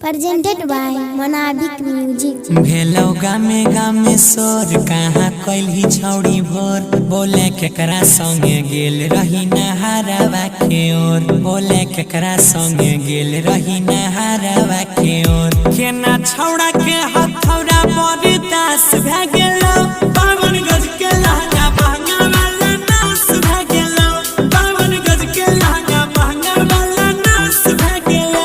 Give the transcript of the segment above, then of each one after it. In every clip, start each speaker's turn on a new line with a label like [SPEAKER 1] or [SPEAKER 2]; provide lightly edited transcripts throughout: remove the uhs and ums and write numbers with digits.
[SPEAKER 1] presented by Monabik Music।
[SPEAKER 2] भेलो गामे गामे सोर कहाँ कैली छौड़ी भोर बोले केकरा संगे गेल रही नहारवा के ओर बोले केकरा संगे गेल रही नहारवा के ओर केना छौड़ा के हथौड़ा बड़ी दास भे गेलो बावन गज के लहंगा महंगा वाला नास भे गेलो बावन गज के लहंगा महंगा वाला नास भे गेलो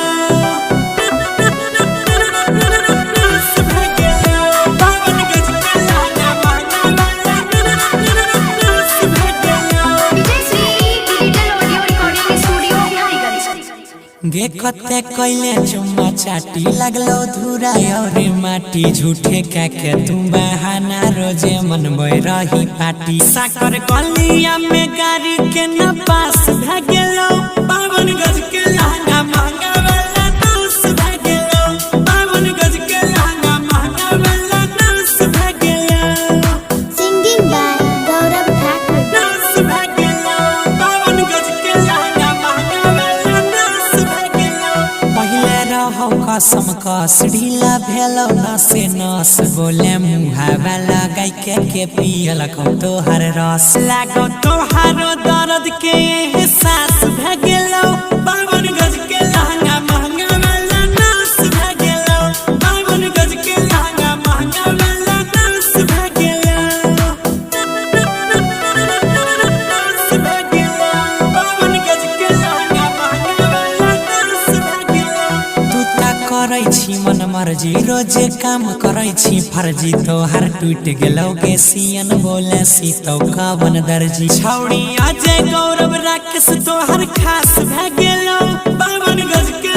[SPEAKER 2] देखते कैले चुम्मा चाटी लगलो धुरा और माटी झूठे के तुम बहाना रोजे मनबे रही पाटी साकर गलिया में गाड़ी के न पास भे गेलो बावन गज के लहंगा महंगा वाला नास भे गेलो बावन गज के लहंगा महंगा वाला नास भे गेलो
[SPEAKER 1] Singing by Gaurav Thakur।
[SPEAKER 2] नास भे गेलो बावन गज के लहंगा महंगा वाला नास भे गेलो पहिले रहो कसम कस ढीला भेलो नसे नस बोले मुहावा लगाई के पियल को तोहर रस लागो तोहारो दर्द के एहसास भे गेलो बावन गज के लहंगा महंगा वाला नास भे गेलो बावन गज के लहंगा महंगा वाला नास भे गेलो नास भे गेलो बावन गज के लहंगा महंगा वाला नास भे गेलो तू ता करै छी मन मर्जी रोजे काम करै छी फर्जी तोहर टूट गेलो के सियन बोले सी तो कवन दर्जी छौड़ी अजय गौरव राकेश तोहर खास भे गेलो बावन गज के